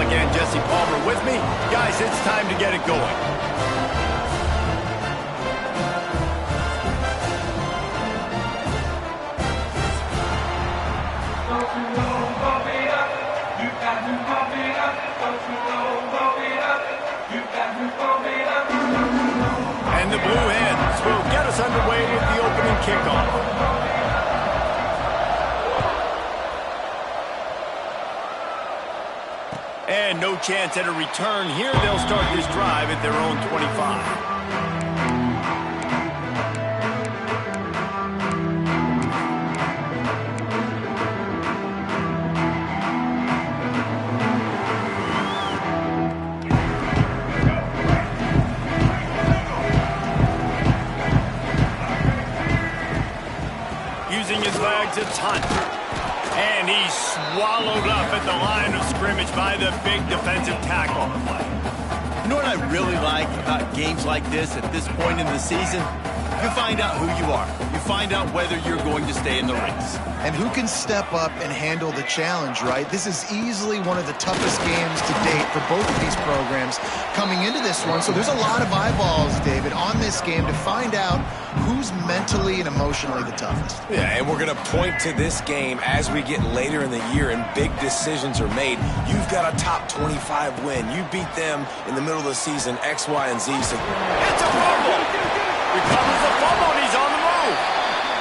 again, Jesse Palmer with me. Guys, it's time to get it going. And the Blue Hens will get us underway with the opening kickoff. And no chance at a return here. They'll start this drive at their own 25. Using his legs, it's Hunt. And he's swallowed up at the line of scrimmage by the big defensive tackle. You know what I really like about games like this at this point in the season? You find out who you are. You find out whether you're going to stay in the race. And who can step up and handle the challenge, right? This is easily one of the toughest games to date for both of these programs coming into this one. So there's a lot of eyeballs, David, on this game to find out who's mentally and emotionally the toughest. Yeah, and we're going to point to this game as we get later in the year and big decisions are made. You've got a top 25 win. You beat them in the middle of the season, X, Y, and Z. So it's a fumble. Recovers the fumble, and he's on the move.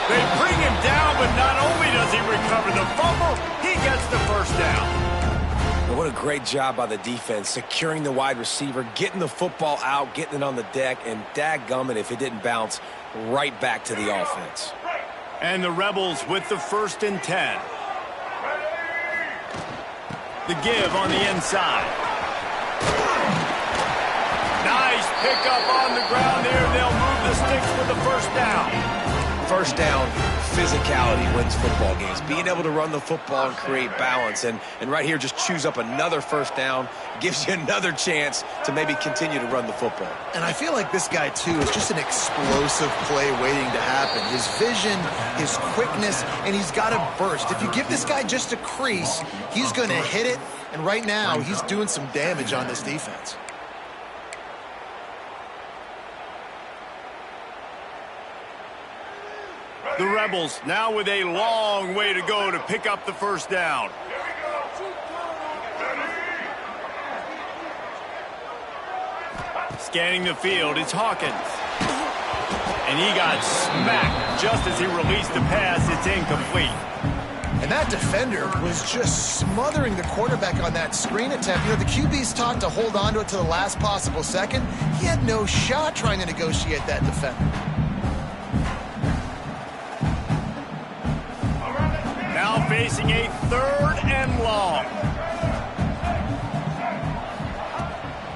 They bring him down, but not only does he recover the fumble, he gets the first down. Well, what a great job by the defense, securing the wide receiver, getting the football out, getting it on the deck, and dadgummit if it didn't bounce right back to the offense. And the Rebels with the 1st and 10. The give on the inside. Nice pickup on the ground there. They'll move the sticks for the first down. First down, physicality wins football games. Being able to run the football and create balance. And right here, just choose up another first down. Gives you another chance to maybe continue to run the football. And I feel like this guy, too, is just an explosive play waiting to happen. His vision, his quickness, and he's got a burst. If you give this guy just a crease, he's going to hit it. And right now, he's doing some damage on this defense. The Rebels now with a long way to go to pick up the first down. Scanning the field, it's Hawkins. And he got smacked just as he released the pass. It's incomplete. And that defender was just smothering the quarterback on that screen attempt. You know, the QB's taught to hold on to it to the last possible second. He had no shot trying to negotiate that defender. Now facing a 3rd and long.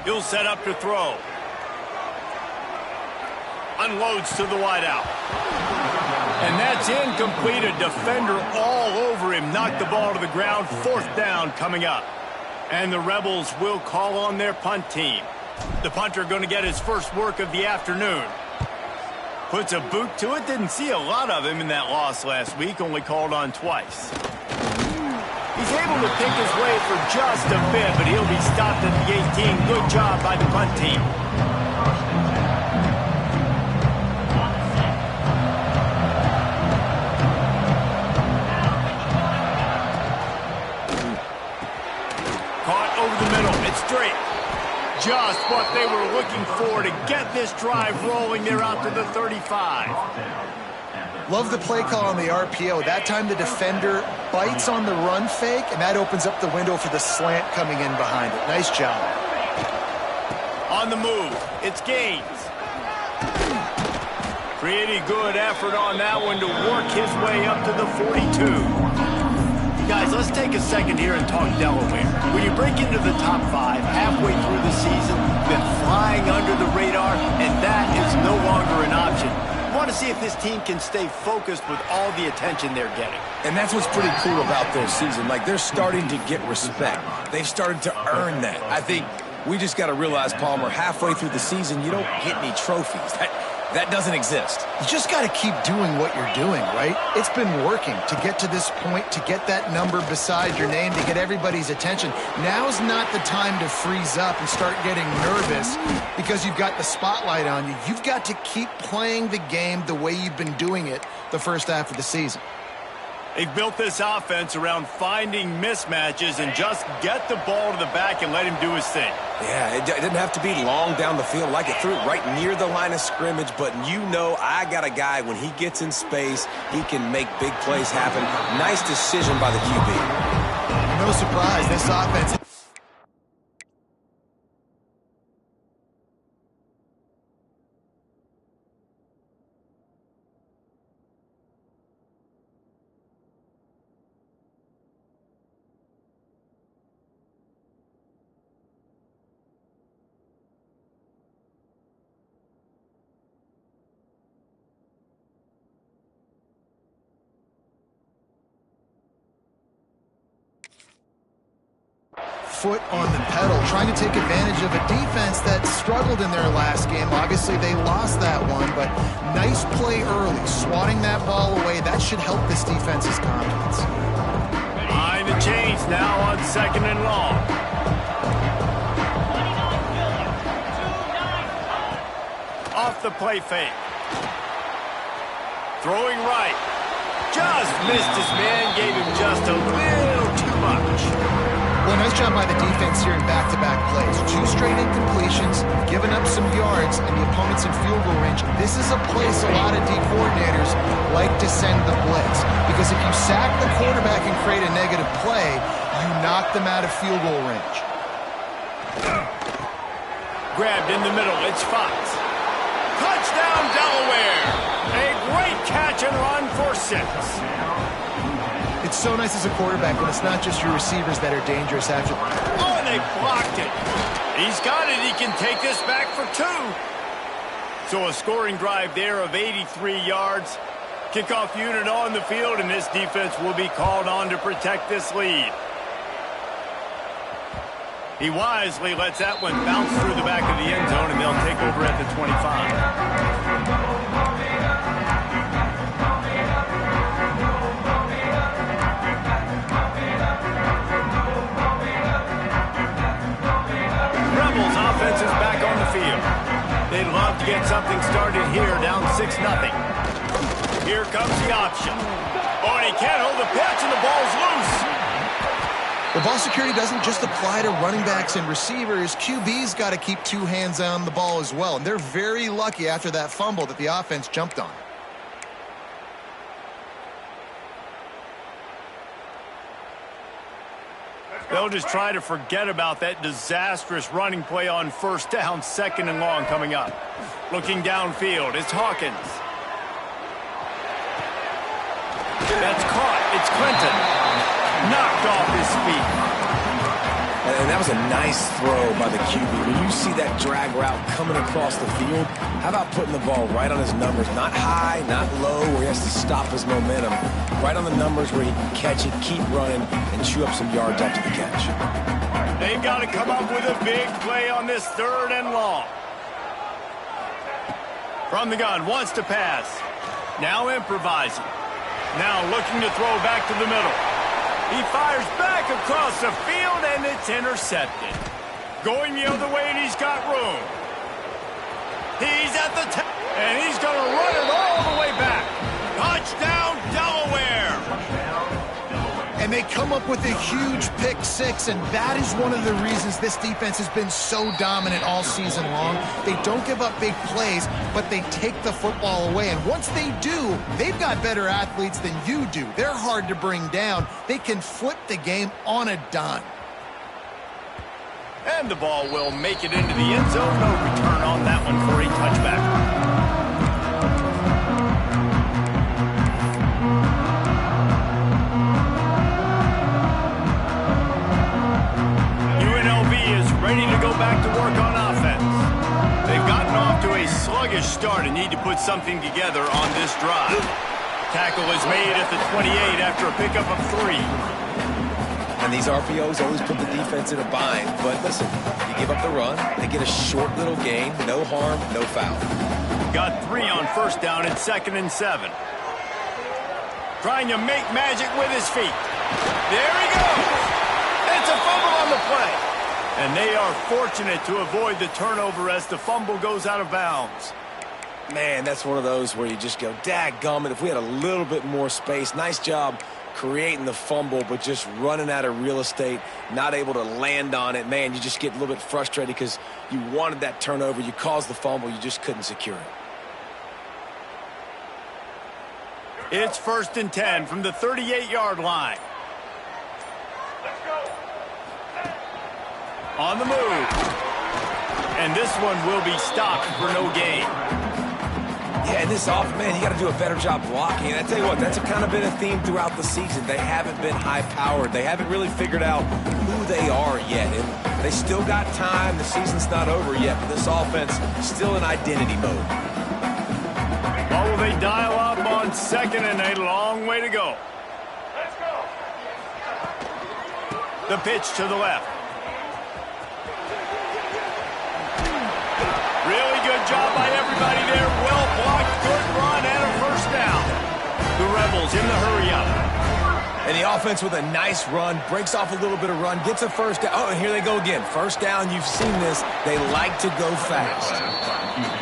He'll set up to throw. Unloads to the wideout. And that's incomplete. A defender all over him. Knocked the ball to the ground. 4th down coming up. And the Rebels will call on their punt team. The punter going to get his first work of the afternoon. Puts a boot to it. Didn't see a lot of him in that loss last week. Only called on twice. He's able to pick his way for just a bit, but he'll be stopped at the 18. Good job by the punt team. Caught over the middle. It's straight. Just what they were looking for to get this drive rolling. They're out to the 35. Love the play call on the RPO. That time the defender bites on the run fake, and that opens up the window for the slant coming in behind it. Nice job. On the move, it's Gaines. Pretty good effort on that one to work his way up to the 42. Guys, let's take a second here and talk Delaware. When you break into the top 5 halfway through the season, been flying under the radar, and that is no longer an option. You want to see if this team can stay focused with all the attention they're getting. And that's what's pretty cool about their season. Like, they're starting to get respect. They've started to earn that. I think we just got to realize, Palmer, halfway through the season, you don't get any trophies. That doesn't exist. You just got to keep doing what you're doing, right? It's been working to get to this point, to get that number beside your name, to get everybody's attention. Now's not the time to freeze up and start getting nervous because you've got the spotlight on you. You've got to keep playing the game the way you've been doing it the first half of the season. They've built this offense around finding mismatches and just get the ball to the back and let him do his thing. Yeah, it didn't have to be long down the field. Like it threw it right near the line of scrimmage, but you know I got a guy, when he gets in space, he can make big plays happen. Nice decision by the QB. No surprise, this offense... foot on the pedal, trying to take advantage of a defense that struggled in their last game. Obviously, they lost that one, but nice play early, swatting that ball away. That should help this defense's confidence. Behind the chains now on 2nd and long. Off the play fake. Throwing right. Just missed his man, gave him just a little too much. Well, nice job by the defense here in back-to-back plays. 2 straight incompletions, giving up some yards, and the opponent's in field goal range. This is a place a lot of D coordinators like to send the blitz, because if you sack the quarterback and create a negative play, you knock them out of field goal range. Grabbed in the middle, it's Fox. Touchdown, Delaware! A great catch and run for 6. It's so nice as a quarterback when it's not just your receivers that are dangerous after. Oh, and they blocked it. He's got it. He can take this back for 2. So a scoring drive there of 83 yards. Kickoff unit on the field, and this defense will be called on to protect this lead. He wisely lets that one bounce through the back of the end zone, and they'll take over at the 25. Offense is back on the field. They'd love to get something started here, down 6-0. Here comes the option. Oh, and he can't hold the pitch, and the ball's loose. The ball security doesn't just apply to running backs and receivers. QB's got to keep 2 hands on the ball as well, and they're very lucky after that fumble that the offense jumped on. They'll just try to forget about that disastrous running play on 1st down, 2nd and long coming up. Looking downfield, it's Hawkins. That's caught. It's Clinton. Knocked off his feet. And that was a nice throw by the QB. When you see that drag route coming across the field, how about putting the ball right on his numbers? Not high, not low, where he has to stop his momentum. Right on the numbers where he can catch it, keep running, and chew up some yards after the catch. They've got to come up with a big play on this 3rd and long. From the gun, wants to pass. Now improvising. Now looking to throw back to the middle. He fires back across the field, and it's intercepted. Going the other way, and he's got room. He's at the top, and he's going to run it all the way back. Touchdown, Delaware! And they come up with a huge pick 6, and that is one of the reasons this defense has been so dominant all season long. They don't give up big plays, but they take the football away. And once they do, they've got better athletes than you do. They're hard to bring down. They can flip the game on a dime. And the ball will make it into the end zone. No return on that one for a touchback. UNLV is ready to go back to work on offense. They've gotten off to a sluggish start and need to put something together on this drive. Tackle is made at the 28 after a pickup of 3. And these RPOs always put the defense in a bind. But listen, you give up the run, they get a short little gain, no harm, no foul. Got 3 on first down and 2nd and 7. Trying to make magic with his feet. There he goes. It's a fumble on the play. And they are fortunate to avoid the turnover as the fumble goes out of bounds. Man, that's one of those where you just go, dadgummit, if we had a little bit more space. Nice job creating the fumble, but just running out of real estate, not able to land on it. Man, you just get a little bit frustrated because you wanted that turnover. You caused the fumble. You just couldn't secure it. It's 1st and 10 from the 38-yard line. On the move. And this one will be stopped for no gain. Yeah, and this offense, man, you got to do a better job blocking. And I tell you what, that's kind of been a theme throughout the season. They haven't been high-powered. They haven't really figured out who they are yet. And they still got time. The season's not over yet, but this offense still in identity mode. Well, will they dial up on 2nd and a long way to go? Let's go. The pitch to the left. Really good job by everybody there. Well blocked, good run, and a first down. The Rebels in the hurry-up. And the offense with a nice run, breaks off a little bit of run, gets a first down. Oh, and here they go again. First down, you've seen this. They like to go fast.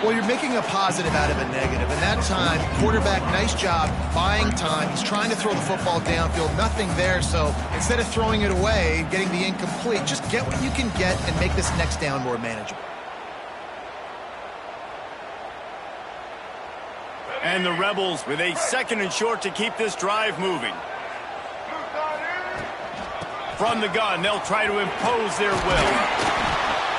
Well, you're making a positive out of a negative. And that time, quarterback, nice job, buying time. He's trying to throw the football downfield. Nothing there, so instead of throwing it away, getting the incomplete, just get what you can get and make this next down more manageable. And the Rebels with a 2nd and short to keep this drive moving. From the gun, they'll try to impose their will.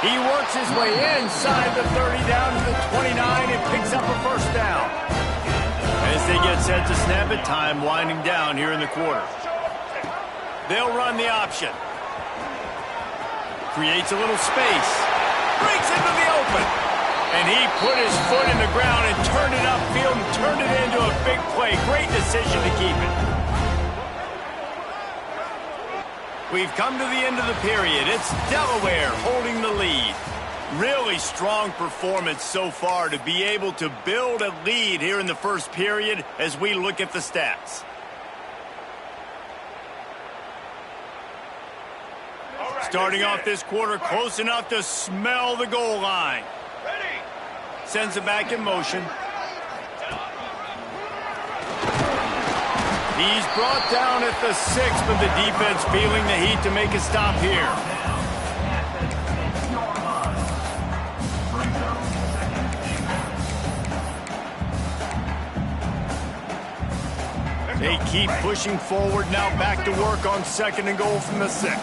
He works his way inside the 30 down to the 29 and picks up a first down. As they get set to snap it, time winding down here in the quarter. They'll run the option. Creates a little space. Breaks into the open. And he put his foot in the ground and turned it upfield and turned it into a big play. Great decision to keep it. We've come to the end of the period. It's Delaware holding the lead. Really strong performance so far to be able to build a lead here in the first period as we look at the stats. Starting off this quarter close enough to smell the goal line. Sends it back in motion. He's brought down at the 6, but the defense feeling the heat to make a stop here. They keep pushing forward now, back to work on 2nd and goal from the 6.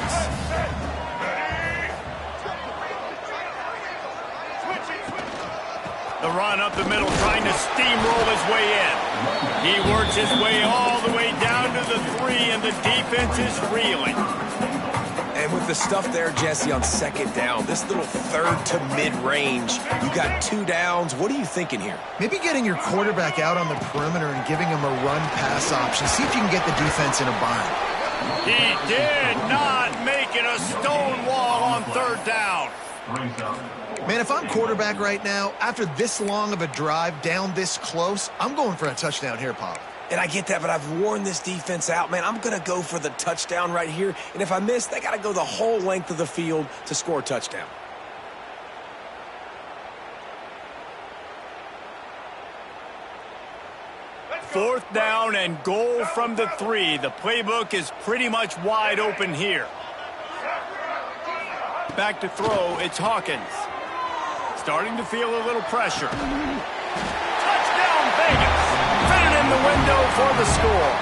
The run up the middle, trying to steamroll his way in. He works his way all the way down to the 3, and the defense is reeling. And with the stuff there, Jesse, on 2nd down, this little 3rd to mid-range, you got 2 downs. What are you thinking here? Maybe getting your quarterback out on the perimeter and giving him a run-pass option. See if you can get the defense in a bind. He did not make it a stone wall on 3rd down. Man, if I'm quarterback right now, after this long of a drive down this close, I'm going for a touchdown here, Pop. And I get that, but I've worn this defense out, man. I'm going to go for the touchdown right here. And if I miss, they got to go the whole length of the field to score a touchdown. Fourth down and goal from the 3. The playbook is pretty much wide open here. Back to throw, it's Hawkins. Starting to feel a little pressure. Touchdown, Vegas! Fitted in the window for the score.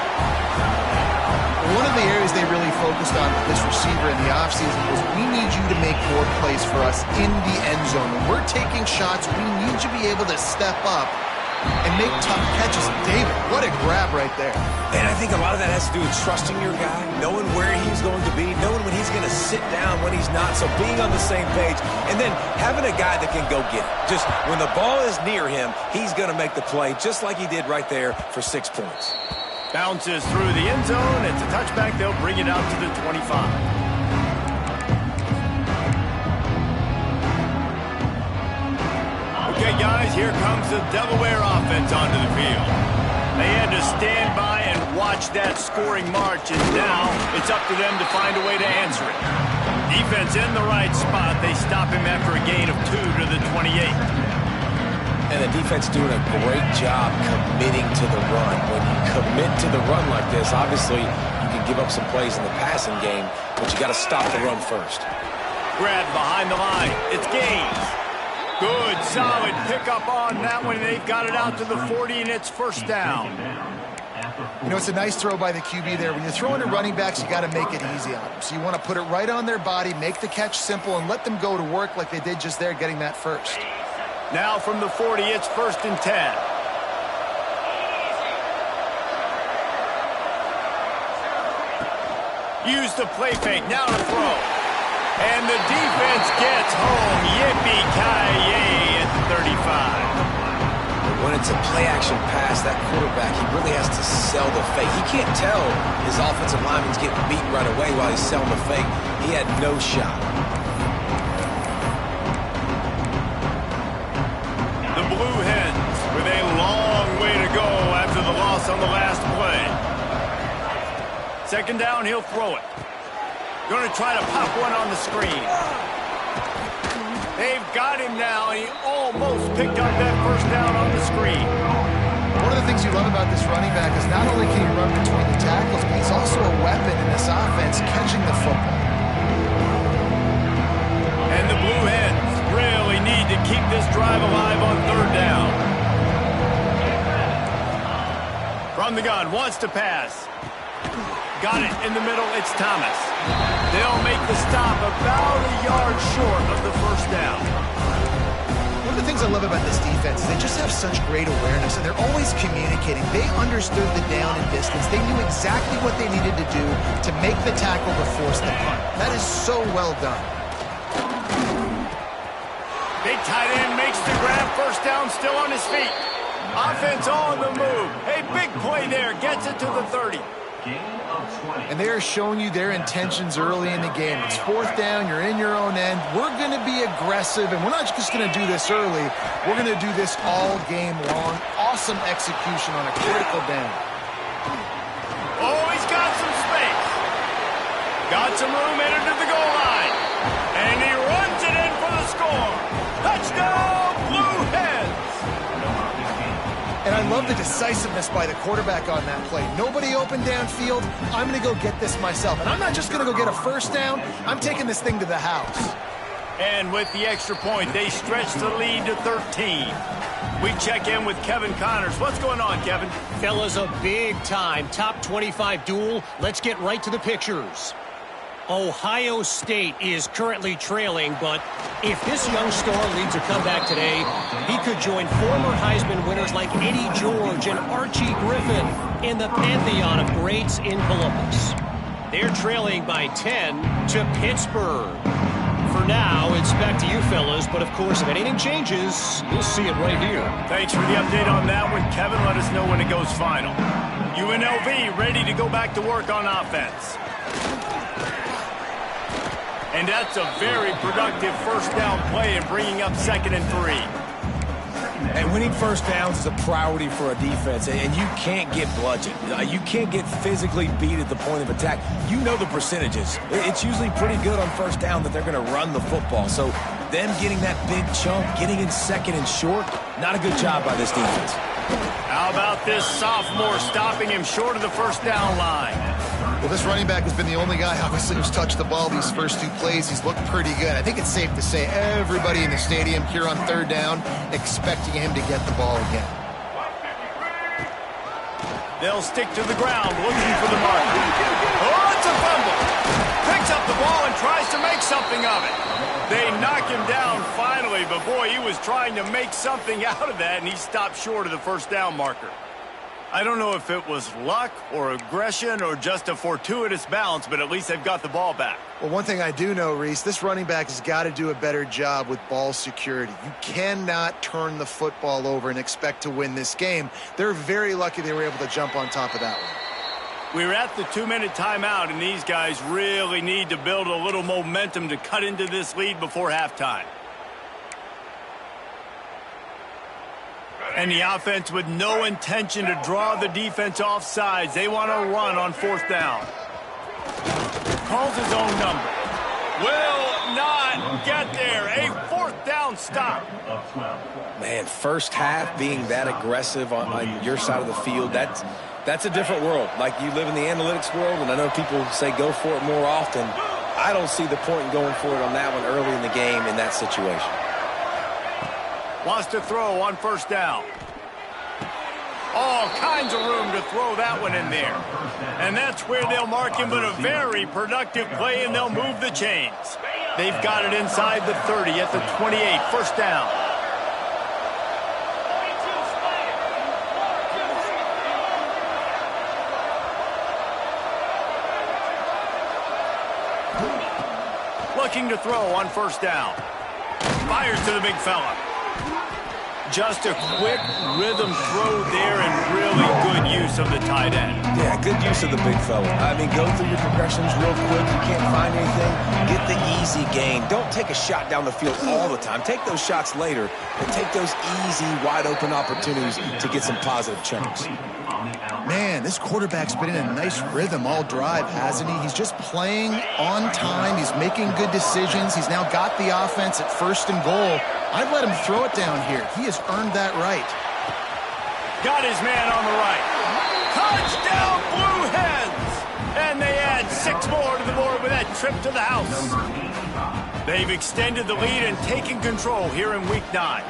One of the areas they really focused on with this receiver in the offseason was we need you to make more plays for us in the end zone. When we're taking shots, we need you to be able to step up and make tough catches. David, what a grab right there. And I think a lot of that has to do with trusting your guy, knowing where he's going to be, knowing when he's going to sit down, when he's not, so being on the same page, and then having a guy that can go get it. Just when the ball is near him, he's going to make the play, just like he did right there for 6 points. Bounces through the end zone. It's a touchback. They'll bring it out to the 25. Okay, guys, here comes the Delaware offense onto the field. They had to stand by and watch that scoring march, and now it's up to them to find a way to answer it. Defense in the right spot. They stop him after a gain of 2 to the 28. And the defense doing a great job committing to the run. When you commit to the run like this, obviously you can give up some plays in the passing game, but you got to stop the run first. Grab behind the line. It's Gaines. Good, solid pickup on that one. They've got it out to the 40, and it's first down. You know, it's a nice throw by the QB there. When you're throwing to running backs, you got to make it easy on them. So you want to put it right on their body, make the catch simple, and let them go to work like they did just there, getting that first. Now from the 40, it's 1st and 10. Use the play fake, now to throw. And the defense gets home. Yippee-ki-yay at the 35. When it's a play-action pass, that quarterback, he really has to sell the fake. He can't tell his offensive lineman's getting beat right away while he's selling the fake. He had no shot. The Blue Hens with a long way to go after the loss on the last play. 2nd down, he'll throw it. Going to try to pop one on the screen. They've got him now, and he almost picked up that first down on the screen. One of the things you love about this running back is not only can he run between the tackles, but he's also a weapon in this offense catching the football. And the Blue Hens really need to keep this drive alive on 3rd down. From the gun, wants to pass. Got it in the middle, it's Thomas. They'll make the stop about a yard short of the first down. One of the things I love about this defense is they just have such great awareness, and they're always communicating. They understood the down and distance. They knew exactly what they needed to do to make the tackle to force the punt. That is so well done. Big tight end makes the grab, first down, still on his feet. Offense on the move. A big play there, gets it to the 30. And they are showing you their intentions early in the game. It's 4th down, you're in your own end. We're going to be aggressive, and we're not just going to do this early. We're going to do this all game long. Awesome execution on a critical down. Oh, he's got some space. Got some room, entered to the goal line. And he runs it in for the score. Touchdown, Blue Hens. And I love the decisiveness by the quarterback on that play. Nobody open downfield. I'm going to go get this myself. And I'm not just going to go get a first down. I'm taking this thing to the house. And with the extra point, they stretch the lead to 13. We check in with Kevin Connors. What's going on, Kevin? Fellas, a big-time top 25 duel. Let's get right to the pictures. Ohio State is currently trailing, but if this young star leads a comeback today, he could join former Heisman winners like Eddie George and Archie Griffin in the pantheon of greats in Columbus. They're trailing by 10 to Pittsburgh. For now, it's back to you fellas, but of course, if anything changes, you'll see it right here. Thanks for the update on that one, Kevin. Let us know when it goes final. UNLV ready to go back to work on offense. And that's a very productive first down play in bringing up 2nd and 3. And winning first downs is a priority for a defense, and you can't get bludgeoned. You can't get physically beat at the point of attack. You know the percentages. It's usually pretty good on first down that they're going to run the football. So them getting that big chunk, getting in 2nd and short, not a good job by this defense. How about this sophomore stopping him short of the first down line? Well, this running back has been the only guy, obviously, who's touched the ball these first 2 plays. He's looked pretty good. I think it's safe to say everybody in the stadium here on 3rd down expecting him to get the ball again. They'll stick to the ground, looking for the mark. Oh, it's a fumble. Picks up the ball and tries to make something of it. They knock him down finally, but boy, he was trying to make something out of that, and he stopped short of the first down marker. I don't know if it was luck or aggression or just a fortuitous bounce, but at least they've got the ball back. Well, one thing I do know, Reese, this running back has got to do a better job with ball security. You cannot turn the football over and expect to win this game. They're very lucky they were able to jump on top of that one. We're at the 2-minute timeout, and these guys really need to build a little momentum to cut into this lead before halftime. And the offense with no intention to draw the defense off sides. They want to run on 4th down. Calls his own number. Will not get there. A 4th down stop. Man, first half being that aggressive on your side of the field, that's a different world. Like, you live in the analytics world, and I know people say go for it more often. I don't see the point in going for it on that one early in the game in that situation. Wants to throw on 1st down. All kinds of room to throw that one in there. And that's where they'll mark him, but a very productive play, and they'll move the chains. They've got it inside the 30 at the 28, 1st down. Looking to throw on 1st down. Fires to the big fella. Just a quick rhythm throw there, and really good use of the tight end. Yeah, good use of the big fella. I mean, go through your progressions real quick. You can't find anything. Get the easy gain. Don't take a shot down the field all the time. Take those shots later, and take those easy, wide-open opportunities to get some positive chunks. Man, this quarterback's been in a nice rhythm all drive, hasn't he? He's just playing on time. He's making good decisions. He's now got the offense at 1st and goal. I'd let him throw it down here. He has earned that right. Got his man on the right. Touchdown, Blue Hens! And they add 6 more to the board with that trip to the house. They've extended the lead and taken control here in Week 9.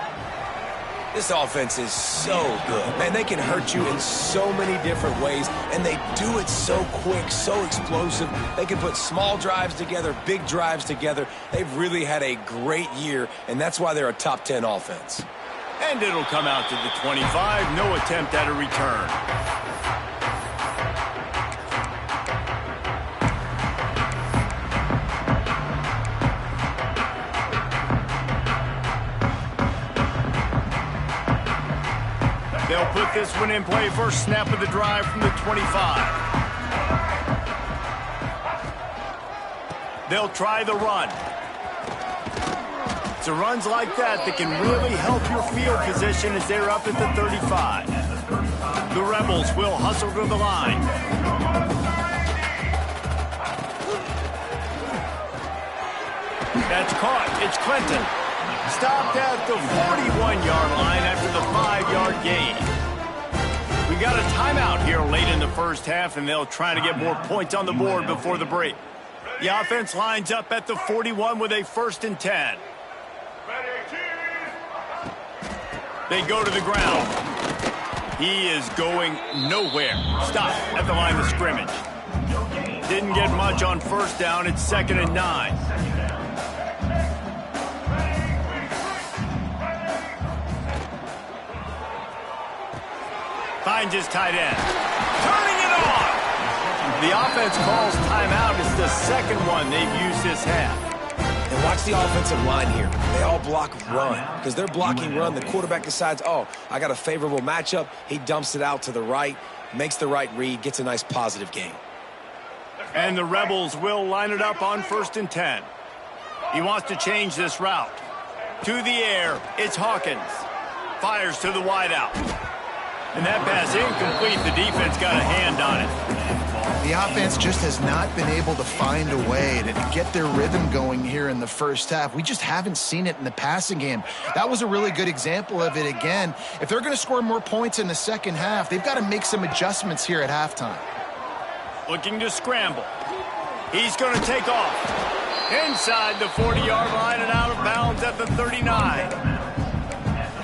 This offense is so good. Man, they can hurt you in so many different ways, and they do it so quick, so explosive. They can put small drives together, big drives together. They've really had a great year, and that's why they're a top 10 offense. And it'll come out to the 25. No attempt at a return. They'll put this one in play. First snap of the drive from the 25. They'll try the run. It's the runs like that that can really help your field position as they're up at the 35. The Rebels will hustle to the line. That's caught. It's Clinton. Stopped at the 41-yard line after the 5-yard gain. We got a timeout here late in the first half, and they'll try to get more points on the board before the break. The offense lines up at the 41 with a 1st and 10. They go to the ground. He is going nowhere. Stop at the line of scrimmage. Didn't get much on 1st down. It's 2nd and 9. Finds his tight end. Turning it on! The offense calls timeout. It's the 2nd one they've used this half. And watch the offensive line here. They all block run. Because they're blocking run, the quarterback decides, oh, I got a favorable matchup. He dumps it out to the right, makes the right read, gets a nice positive gain. And the Rebels will line it up on 1st and 10. He wants to change this route. To the air, it's Hawkins. Fires to the wideout. And that pass incomplete. The defense got a hand on it. The offense just has not been able to find a way to get their rhythm going here in the first half. We just haven't seen it in the passing game. That was a really good example of it again. If they're going to score more points in the second half, they've got to make some adjustments here at halftime. Looking to scramble. He's going to take off. Inside the 40-yard line and out of bounds at the 39.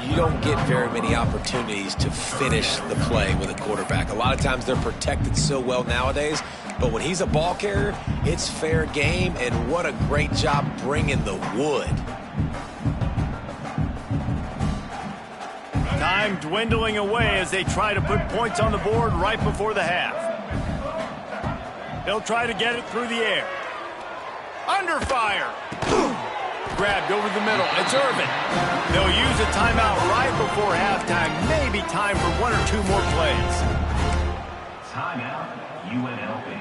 You don't get very many opportunities to finish the play with a quarterback. A lot of times they're protected so well nowadays, but when he's a ball carrier, it's fair game, and what a great job bringing the wood. Time dwindling away as they try to put points on the board right before the half. They'll try to get it through the air. Under fire. Grabbed over the middle. It's Irvin. They'll use a timeout right before halftime. Maybe time for 1 or 2 more plays. Timeout, UNLV.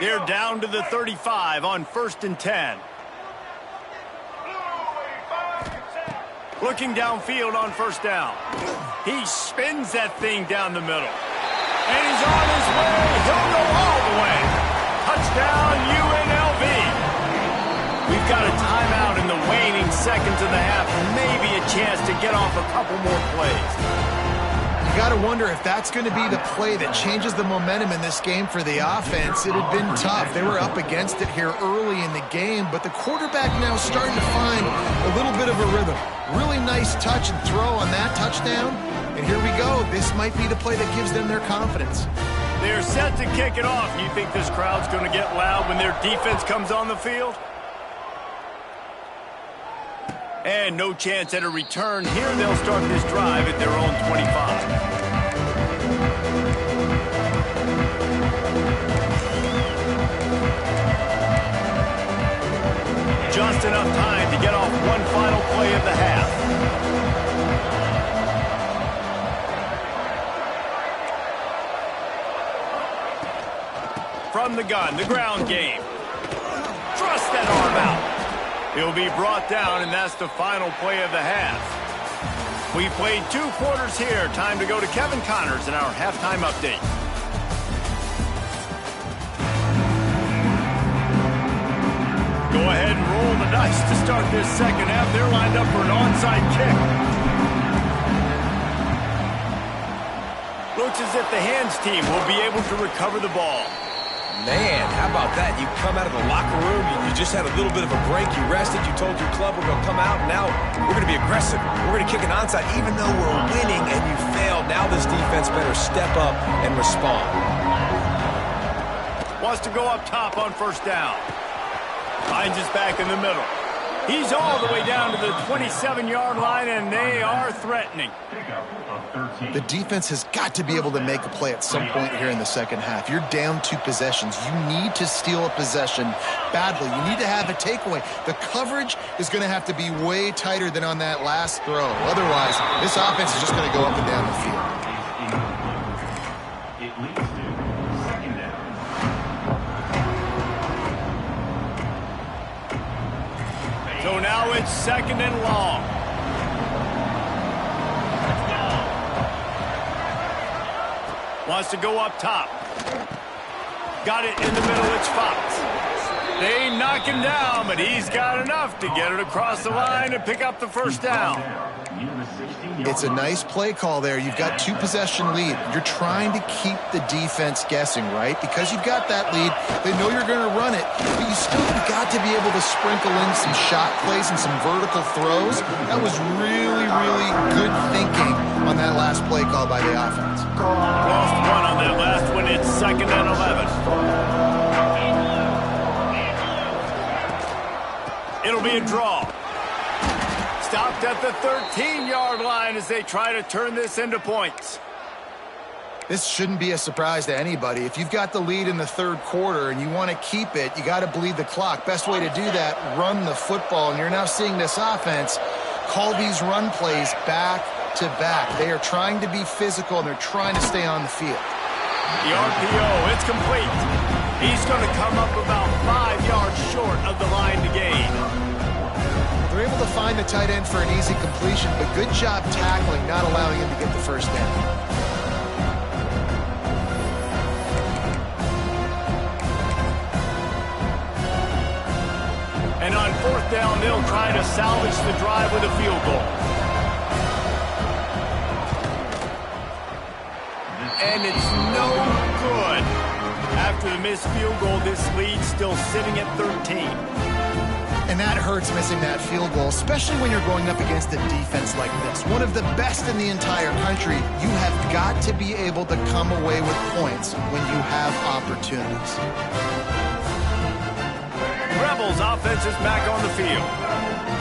They're down to the 35 on 1st and 10. Looking downfield on 1st down. He spins that thing down the middle. And he's on his way. He'll go all the way. Touchdown, UNLV. We've got a timeout in the waning seconds of the half. Maybe a chance to get off a couple more plays. You got to wonder if that's going to be the play that changes the momentum in this game for the offense. It had been tough. They were up against it here early in the game, but the quarterback now starting to find a little bit of a rhythm. Really nice touch and throw on that touchdown. And here we go. This might be the play that gives them their confidence. They're set to kick it off. You think this crowd's going to get loud when their defense comes on the field? And no chance at a return. Here they'll start this drive at their own 25. Just enough time to get off one final play of the half. From the gun, the ground game. Thrust that arm out. He'll be brought down, and that's the final play of the half. We played 2 quarters here. Time to go to Kevin Connors in our halftime update. Go ahead and roll the dice to start this second half. They're lined up for an onside kick. Looks as if the hands team will be able to recover the ball. Man, how about that? You come out of the locker room, you just had a little bit of a break, you rested, you told your club we're going to come out, and now we're going to be aggressive. We're going to kick an onside, even though we're winning and you failed. Now this defense better step up and respond. Wants to go up top on first down. Finds his back in the middle. He's all the way down to the 27-yard line, and they are threatening. The defense has got to be able to make a play at some point here in the second half. You're down 2 possessions. You need to steal a possession badly. You need to have a takeaway. The coverage is going to have to be way tighter than on that last throw. Otherwise, this offense is just going to go up and down the field. It leads to second down. So now it's second and long. Wants to go up top. Got it in the middle. It's Fox. They knock him down, but he's got enough to get it across the line and pick up the first down. It's a nice play call there. You've got 2 possession lead. You're trying to keep the defense guessing, right? Because you've got that lead, they know you're going to run it, but you still got to be able to sprinkle in some shot plays and some vertical throws. That was really, really good thinking on that last play call by the offense. Lost one on that last one. It's second and 11. It'll be a draw. Stopped at the 13-yard line as they try to turn this into points. This shouldn't be a surprise to anybody. If you've got the lead in the third quarter and you want to keep it, you got to bleed the clock. Best way to do that, run the football. And you're now seeing this offense call these run plays back to back. They are trying to be physical, and they're trying to stay on the field. The RPO, it's complete. He's going to come up about 5 yards short of the line to gain. They're able to find the tight end for an easy completion, but good job tackling, not allowing him to get the first down. And on fourth down, they'll try to salvage the drive with a field goal. And it's no good. After the missed field goal, this lead's still sitting at 13. And that hurts, missing that field goal, especially when you're going up against a defense like this. One of the best in the entire country. You have got to be able to come away with points when you have opportunities. Rebels offense is back on the field.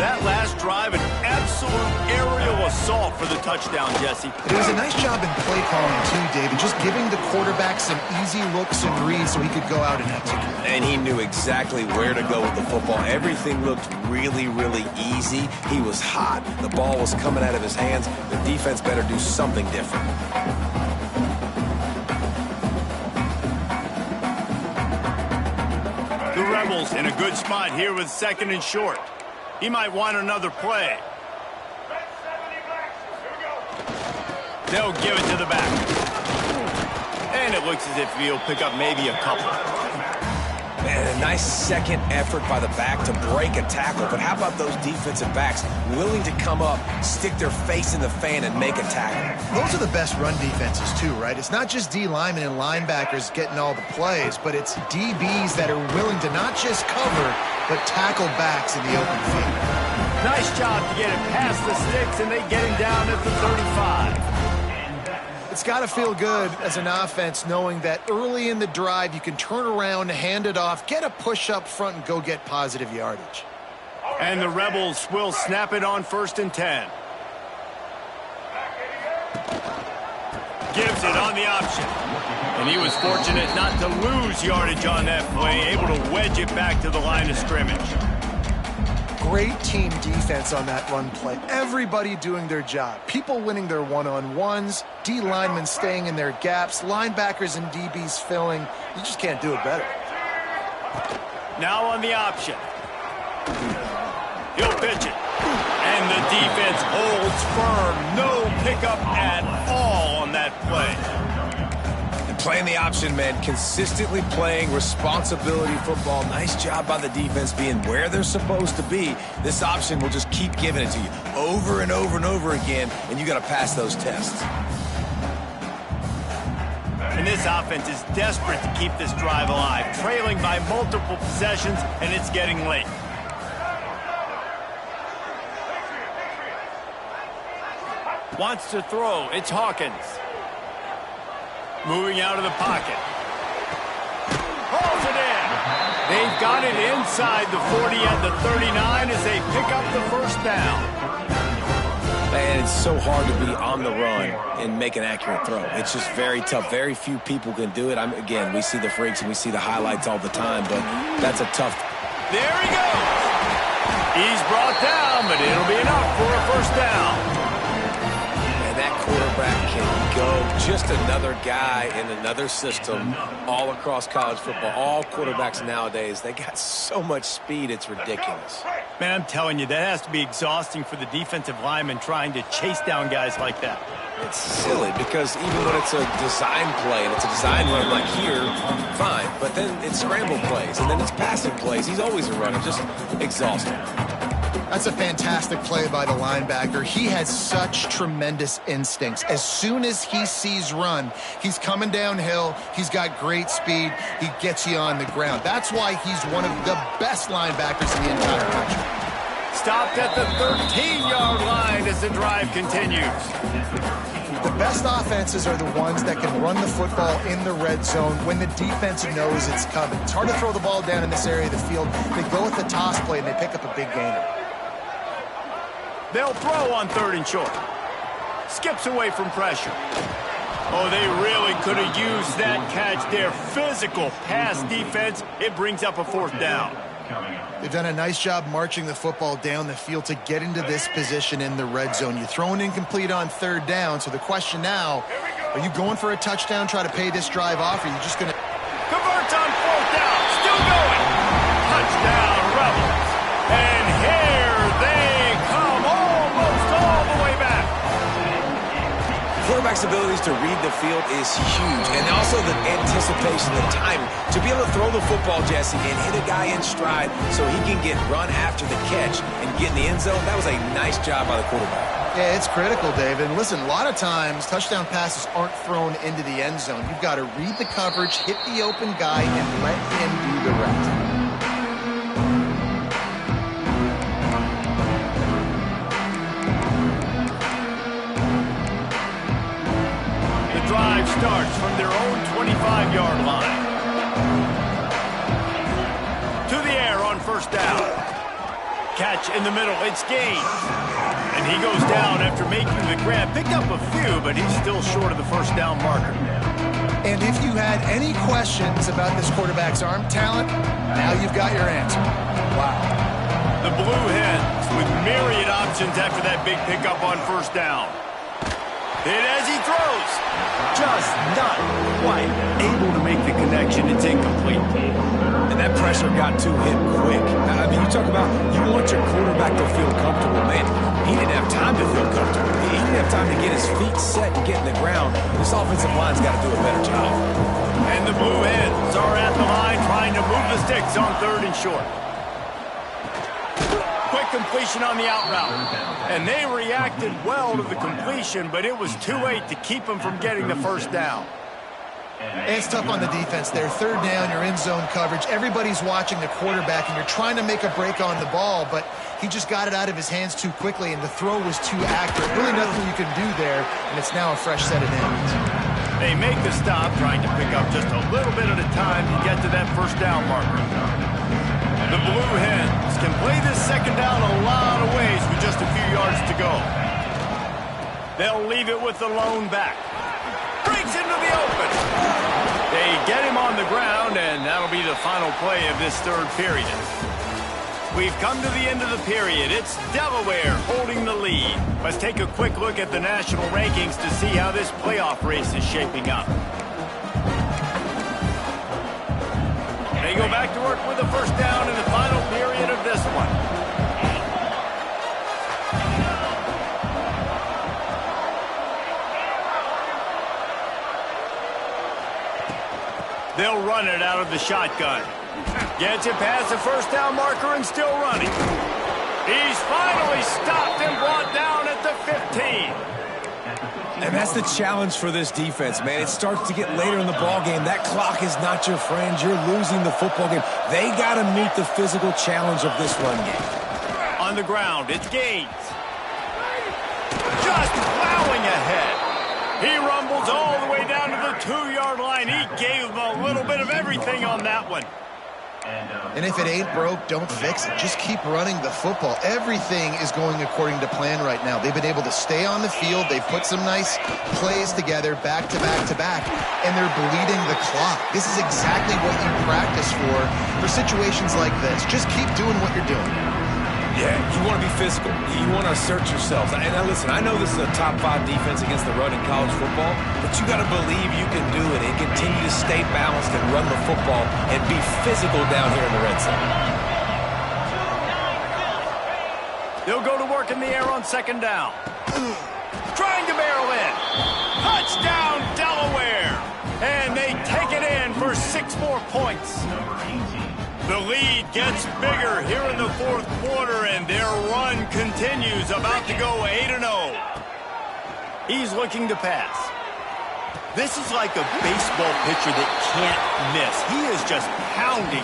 That last drive, an absolute aerial assault for the touchdown, Jesse. It was a nice job in play calling too, David, just giving the quarterback some easy looks and reads so he could go out and execute. And he knew exactly where to go with the football. Everything looked really, really easy. He was hot. The ball was coming out of his hands. The defense better do something different. The Rebels in a good spot here with second and short. He might want another play. They'll give it to the back. And it looks as if he'll pick up maybe a couple. Man, a nice second effort by the back to break a tackle. But how about those defensive backs willing to come up, stick their face in the fan, and make a tackle? Those are the best run defenses, too, right? It's not just D linemen and linebackers getting all the plays, but it's DBs that are willing to not just cover, but tackle backs in the open field. Nice job to get it past the sticks, and they get him down at the 35. It's got to feel good as an offense knowing that early in the drive you can turn around, hand it off, get a push up front, and go get positive yardage. And the Rebels will snap it on 1st and 10. Gives it on the option. And he was fortunate not to lose yardage on that play, able to wedge it back to the line of scrimmage. Great team defense on that run play. Everybody doing their job. People winning their one-on-ones, D linemen staying in their gaps, linebackers and DBs filling. You just can't do it better. Now on the option. He'll pitch it. And the defense holds firm. No pickup at all on that play. Playing the option, man, consistently playing responsibility football. Nice job by the defense being where they're supposed to be. This option will just keep giving it to you over and over and over again, and you got to pass those tests. And this offense is desperate to keep this drive alive, trailing by multiple possessions, and it's getting late. Wants to throw. It's Hawkins. Moving out of the pocket. Hauls it in. They've got it inside the 40 at the 39 as they pick up the 1st down. Man, it's so hard to be on the run and make an accurate throw. It's just very tough. Very few people can do it. Again, we see the freaks and we see the highlights all the time, but that's a tough. There he goes. He's brought down, but it'll be enough for a 1st down. That quarterback can go. Just another guy in another system all across college football. All quarterbacks nowadays, they got so much speed, it's ridiculous. Man, I'm telling you, that has to be exhausting for the defensive lineman trying to chase down guys like that. It's silly because even when it's a design play and it's a design run like here, fine. But then it's scramble plays and then it's passing plays. He's always a runner, just exhausting. That's a fantastic play by the linebacker. He has such tremendous instincts. As soon as he sees run, he's coming downhill. He's got great speed. He gets you on the ground. That's why he's one of the best linebackers in the entire country. Stopped at the 13-yard line as the drive continues. The best offenses are the ones that can run the football in the red zone when the defense knows it's coming. It's hard to throw the ball down in this area of the field. They go with the toss play and they pick up a big gainer. They'll throw on 3rd and short. Skips away from pressure. Oh, they really could have used that catch there. Physical pass defense. It brings up a 4th down. They've done a nice job marching the football down the field to get into this position in the red zone. You throw an incomplete on 3rd down. So the question now, are you going for a touchdown, try to pay this drive off, or are you just going to... Converts on 4th down. Still going. Touchdown, Rebels. And here they come almost all the way back. Quarterback's abilities to read the field is huge. And also the anticipation, the timing. To be able to throw the football, Jesse, and hit a guy in stride so he can get run after the catch and get in the end zone, that was a nice job by the quarterback. Yeah, it's critical, David. And listen, a lot of times touchdown passes aren't thrown into the end zone. You've got to read the coverage, hit the open guy, and let him do the rest. Drive starts from their own 25-yard line. To the air on 1st down. Catch in the middle. It's Gaines. And he goes down after making the grab. Picked up a few, but he's still short of the 1st down marker. And if you had any questions about this quarterback's arm talent, now you've got your answer. Wow. The Blue Hens with myriad options after that big pickup on 1st down. Hit as he throws. Just not quite able to make the connection. It's incomplete. And that pressure got to him quick. I mean, you talk about you want your quarterback to feel comfortable, man. He didn't have time to feel comfortable. He doesn't have time to get his feet set and get in the ground. This offensive line's got to do a better job. And the Blue Hens are at the line trying to move the sticks on 3rd and short. Quick completion on the out route. And they reacted well to the completion, but it was too late to keep them from getting the first down. It's tough on the defense there. 3rd down, you're in zone coverage. Everybody's watching the quarterback, and you're trying to make a break on the ball, but he just got it out of his hands too quickly, and the throw was too accurate. Really nothing you can do there, and it's now a fresh set of downs. They make the stop, trying to pick up just a little bit at a time to get to that first down marker. The Blue Hens can play this 2nd down a lot of ways with just a few yards to go. They'll leave it with the lone back. Breaks into the open. They get him on the ground, and that'll be the final play of this 3rd period. We've come to the end of the period. It's Delaware holding the lead. Let's take a quick look at the national rankings to see how this playoff race is shaping up. They go back to work with the first down in the final period of this one. They'll run it out of the shotgun. Gets it past the first down marker and still running. He's finally stopped and brought down at the 15. And that's the challenge for this defense, man. It starts to get later in the ball game. That clock is not your friend. You're losing the football game. They got to meet the physical challenge of this run game. On the ground, it's Gaines. Just plowing ahead. He rumbles all the way down to the 2-yard line. He gave him a little bit of everything on that one. And if it ain't broke, don't fix it. Just keep running the football. Everything is going according to plan right now. They've been able to stay on the field. They've put some nice plays together back to back to back, and they're bleeding the clock. This is exactly what you practice for situations like this. Just keep doing what you're doing. Yeah, you want to be physical. You want to assert yourself. And now listen, I know this is a top 5 defense against the run in college football, but you got to believe you can do it and continue to stay balanced and run the football and be physical down here in the red zone. They'll go to work in the air on 2nd down. Trying to barrel in. Touchdown, Delaware. And they take it in for 6 more points. The lead gets bigger here in the 4th quarter, and their run continues, about to go 8-0. He's looking to pass. This is like a baseball pitcher that can't miss. He is just pounding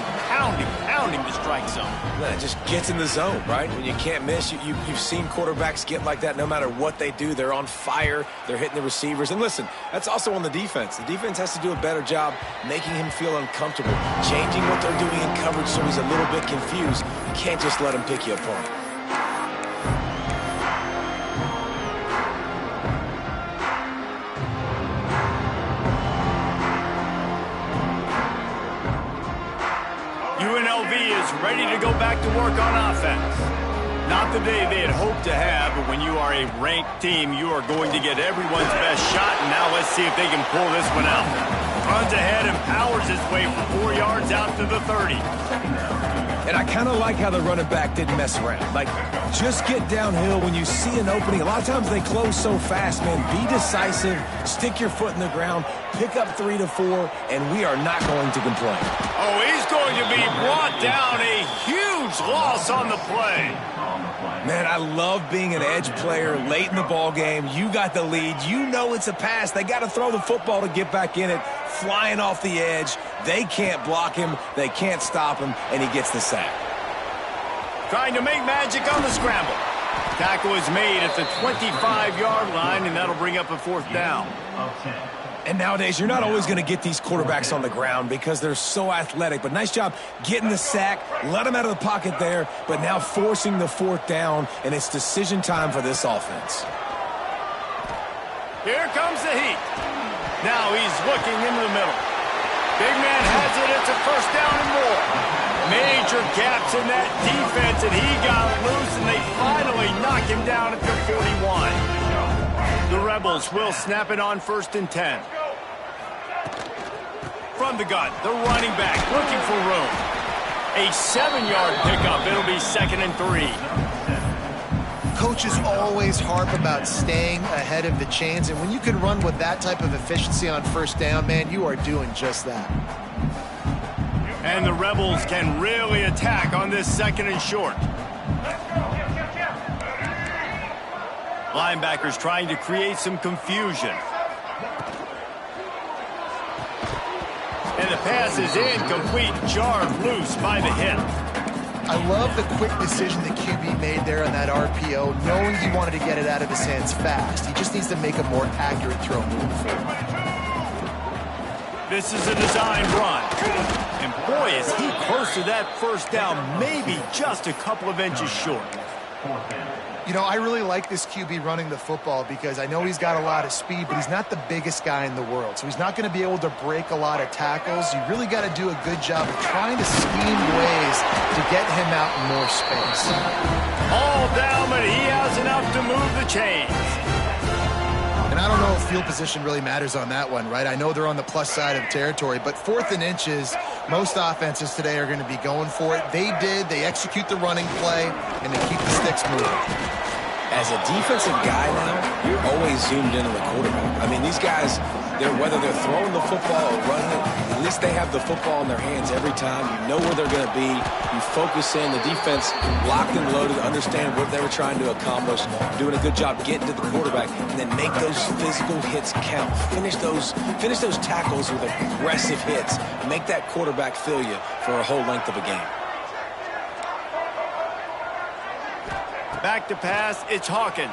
the strike zone. Yeah, it just gets in the zone, right? When you can't miss, you've seen quarterbacks get like that no matter what they do. They're on fire. They're hitting the receivers. And listen, that's also on the defense. The defense has to do a better job making him feel uncomfortable, changing what they're doing in coverage so he's a little bit confused. You can't just let him pick you apart. UNLV is ready to go back to work on offense. Not the day they had hoped to have, but when you are a ranked team, you are going to get everyone's best shot, and now let's see if they can pull this one out. Runs ahead and powers his way for 4 yards out to the 30. And I kind of like how the running back didn't mess around. Like, just get downhill when you see an opening. A lot of times they close so fast, man. Be decisive, stick your foot in the ground, pick up 3 to 4, and we are not going to complain. Oh, he's going to be brought down. A huge loss on the play. Man, I love being an edge player late in the ball game. You got the lead. You know it's a pass. They got to throw the football to get back in it. Flying off the edge. They can't block him. They can't stop him, and he gets the sack. Trying to make magic on the scramble. Tackle is made at the 25-yard line, and that'll bring up a 4th down. And nowadays, you're not always going to get these quarterbacks on the ground because they're so athletic. But nice job getting the sack, let them out of the pocket there, but now forcing the 4th down, and it's decision time for this offense. Here comes the heat. Now he's looking into the middle. Big man has it. It's a 1st down and more. Major gaps in that defense, and he got loose, and they finally knock him down at the 41. The Rebels will snap it on 1st and 10. From the gun, the running back looking for room. A 7-yard pickup. It'll be 2nd and 3. coaches always harp about staying ahead of the chains, and when you can run with that type of efficiency on first down, man, you are doing just that. And the Rebels can really attack on this 2nd and short. Linebackers trying to create some confusion. And the pass is incomplete, jarred loose by the hip. I love the quick decision the QB made there on that RPO, knowing he wanted to get it out of his hands fast. He just needs to make a more accurate throw moving forward. This is a design run. And boy, is he close to that first down, maybe just a couple of inches short. You know, I really like this QB running the football because I know he's got a lot of speed, but he's not the biggest guy in the world. So he's not going to be able to break a lot of tackles. You really got to do a good job of trying to scheme ways to get him out in more space. All down, but he has enough to move the chains. And I don't know if field position really matters on that one, right? I know they're on the plus side of territory, but 4th and inches, most offenses today are going to be going for it. They did. They execute the running play, and they keep the sticks moving. As a defensive guy now, you're always zoomed in on the quarterback. I mean, these guys, whether they're throwing the football or running it, at least they have the football in their hands every time. You know where they're going to be. You focus in. The defense locked and loaded, understand what they were trying to accomplish, doing a good job getting to the quarterback, and then make those physical hits count. Finish those tackles with aggressive hits. Make that quarterback feel you for a whole length of a game. Back to pass, it's Hawkins.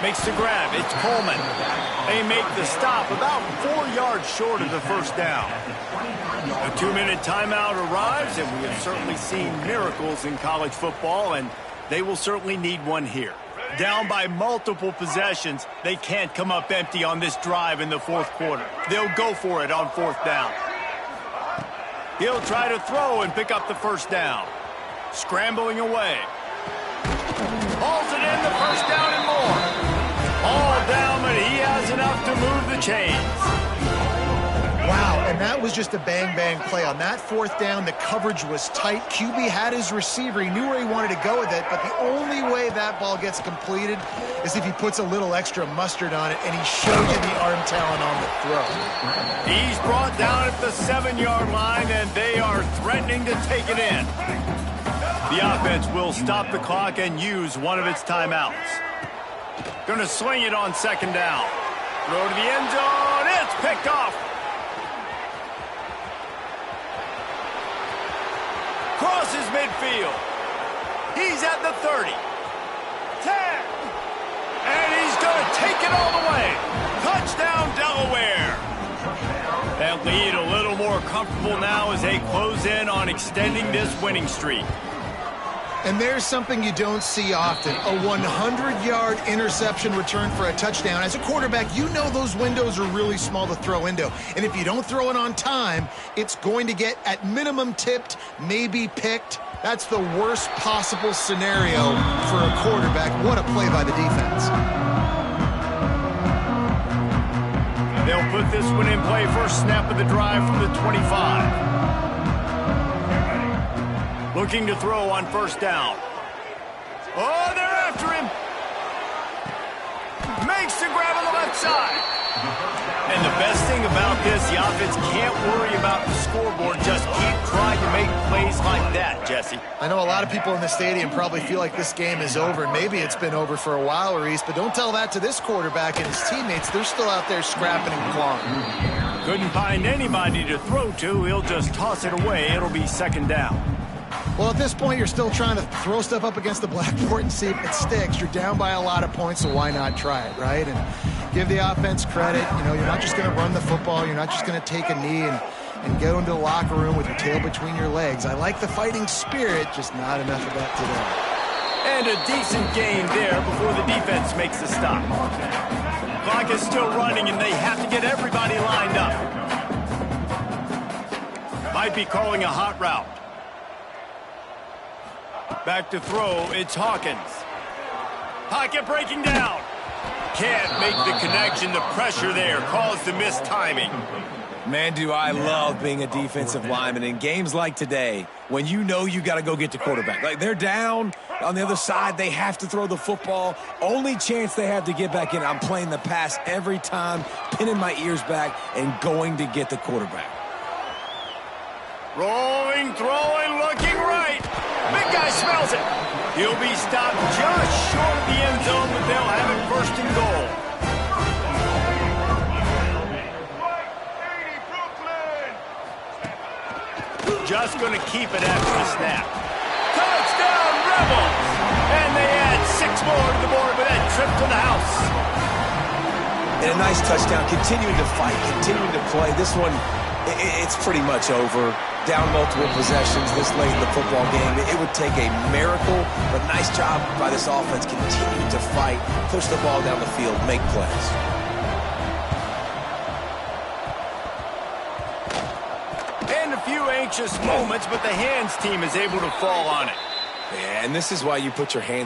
Makes the grab, it's Coleman. They make the stop about 4 yards short of the first down. A 2-minute timeout arrives, and we have certainly seen miracles in college football, and they will certainly need one here. Down by multiple possessions, they can't come up empty on this drive in the 4th quarter. They'll go for it on 4th down. He'll try to throw and pick up the first down. Scrambling away. Hauls it in, the first down and more. All down, but he has enough to move the chains. Wow, and that was just a bang-bang play. On that 4th down, the coverage was tight. QB had his receiver. He knew where he wanted to go with it, but the only way that ball gets completed is if he puts a little extra mustard on it, and he showed you the arm talent on the throw. He's brought down at the 7-yard line, and they are threatening to take it in. The offense will stop the clock and use one of its timeouts. Going to swing it on 2nd down. Throw to the end zone. It's picked off. Crosses midfield. He's at the 30. 10. And he's going to take it all the way. Touchdown, Delaware. That lead a little more comfortable now as they close in on extending this winning streak. And there's something you don't see often, a 100-yard interception return for a touchdown. As a quarterback, you know those windows are really small to throw into. And if you don't throw it on time, it's going to get, at minimum, tipped, maybe picked. That's the worst possible scenario for a quarterback. What a play by the defense. They'll put this one in play first snap of the drive from the 25. Looking to throw on 1st down. Oh, they're after him. Makes the grab on the left side. And the best thing about this, the offense can't worry about the scoreboard. Just keep trying to make plays like that, Jesse. I know a lot of people in the stadium probably feel like this game is over. Maybe it's been over for a while, Reese, but don't tell that to this quarterback and his teammates. They're still out there scrapping and clawing. Couldn't find anybody to throw to. He'll just toss it away. It'll be 2nd down. Well, at this point, you're still trying to throw stuff up against the blackboard and see if it sticks. You're down by a lot of points, so why not try it, right? And give the offense credit. You know, you're not just going to run the football. You're not just going to take a knee and go into the locker room with your tail between your legs. I like the fighting spirit, just not enough of that today. And a decent gain there before the defense makes the stop. Clock is still running, and they have to get everybody lined up. Might be calling a hot route. Back to throw, it's Hawkins. Pocket breaking down. can't make the connection. The pressure there caused the missed timing. Man, do I love being a defensive lineman in games like today when you know you got to go get the quarterback. Like, they're down on the other side. They have to throw the football. Only chance they have to get back in. I'm playing the pass every time, pinning my ears back, and going to get the quarterback. Rolling, throwing, looking right. Big guy smells it. He'll be stopped just short of the end zone, but they'll have it first and goal. Just going to keep it after the snap. Touchdown, Rebels! And they add 6 more to the board with that trip to the house. And a nice touchdown, continuing to fight, continuing to play. This one, it's pretty much over. Down multiple possessions this late in the football game. It would take a miracle, but nice job by this offense continuing to fight, push the ball down the field, make plays. Anxious moments, but the hands team is able to fall on it. Yeah, and this is why you put your hands